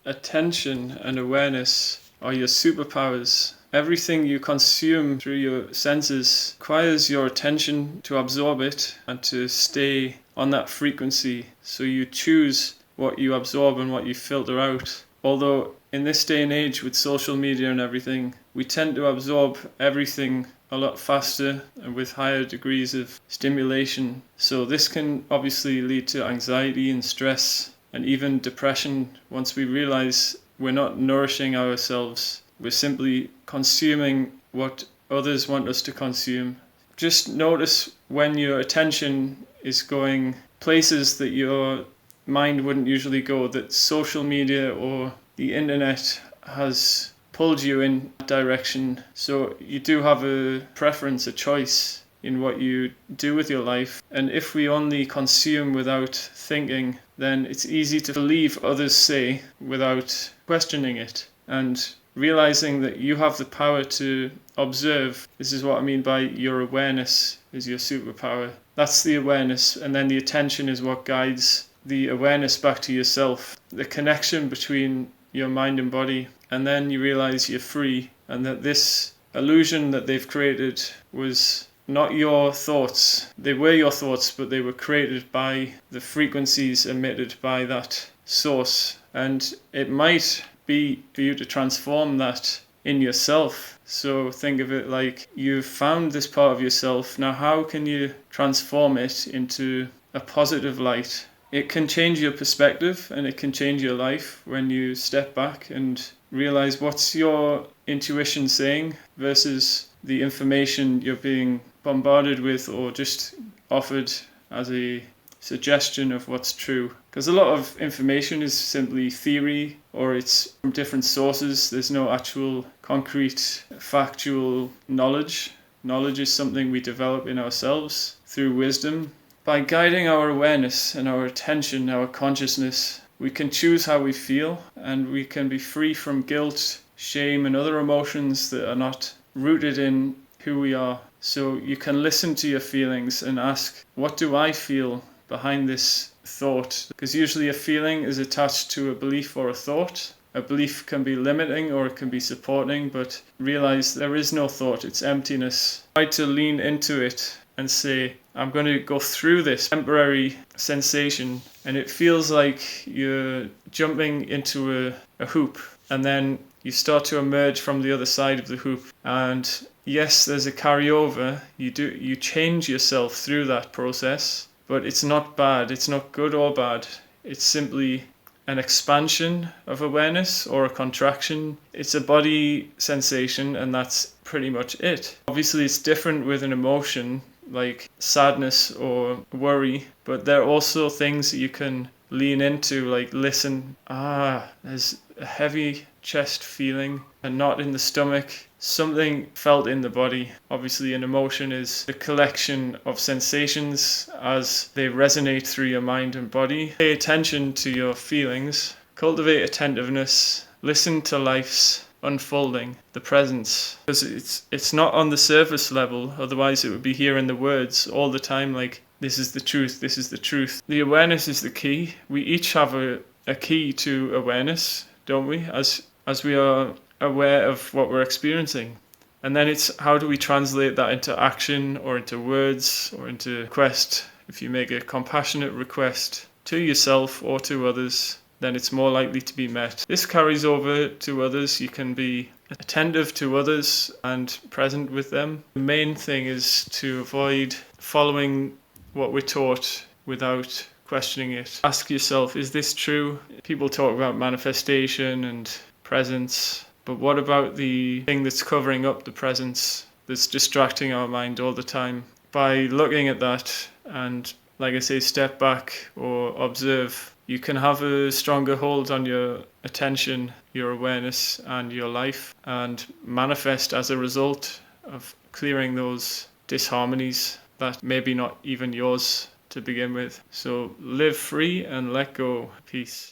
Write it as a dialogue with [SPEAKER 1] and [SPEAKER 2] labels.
[SPEAKER 1] Attention and awareness are your superpowers. Everything you consume through your senses requires your attention to absorb it and to stay on that frequency. So you choose what you absorb and what you filter out. Although in this day and age with social media and everything, we tend to absorb everything a lot faster and with higher degrees of stimulation. So this can obviously lead to anxiety and stress and even depression once we realize we're not nourishing ourselves. We're simply consuming what others want us to consume. Just notice when your attention is going places that your mind wouldn't usually go, that social media or the internet has pulled you in that direction. So you do have a preference, a choice in what you do with your life. And if we only consume without thinking, then it's easy to believe others say without questioning it. And realizing that you have the power to observe. This is what I mean by your awareness is your superpower. That's the awareness, and then the attention is what guides the awareness back to yourself. The connection between your mind and body, and then you realize you're free, and that this illusion that they've created was not your thoughts. They were your thoughts, but they were created by the frequencies emitted by that source. And it might be for you to transform that in yourself. So think of it like you've found this part of yourself. Now how can you transform it into a positive light? It can change your perspective and it can change your life when you step back and realize what's your intuition saying versus the information you're being bombarded with or just offered as a suggestion of what's true. Because a lot of information is simply theory or it's from different sources. There's no actual concrete factual knowledge. Knowledge is something we develop in ourselves through wisdom. By guiding our awareness and our attention, our consciousness, we can choose how we feel and we can be free from guilt, shame and other emotions that are not rooted in who we are. So you can listen to your feelings and ask, what do I feel behind this thought? Because usually a feeling is attached to a belief or a thought. A belief can be limiting or it can be supporting, but realize there is no thought, it's emptiness. Try to lean into it and say, I'm going to go through this temporary sensation, and it feels like you're jumping into a hoop, and then you start to emerge from the other side of the hoop. And yes, there's a carryover. You change yourself through that process, but it's not bad. It's not good or bad. It's simply an expansion of awareness or a contraction. It's a body sensation, and that's pretty much it. Obviously, it's different with an emotion like sadness or worry, but there are also things that you can lean into, like listen, there's a heavy chest feeling, a knot in the stomach, something felt in the body. Obviously an emotion is a collection of sensations as they resonate through your mind and body. Pay attention to your feelings, cultivate attentiveness, listen to life's unfolding, the presence, because it's not on the surface level, otherwise it would be hearing the words all the time like this is the truth, this is the truth. The awareness is the key. We each have a key to awareness, don't we, as we are aware of what we're experiencing. And then it's how do we translate that into action or into words or into request. If you make a compassionate request to yourself or to others, then it's more likely to be met. This carries over to others. You can be attentive to others and present with them. The main thing is to avoid following what we're taught without questioning it. Ask yourself, is this true? People talk about manifestation and presence, but what about the thing that's covering up the presence, that's distracting our mind all the time? By looking at that and, like I say, step back or observe, you can have a stronger hold on your attention, your awareness, and your life, and manifest as a result of clearing those disharmonies that maybe not even yours to begin with. So live free and let go. Peace.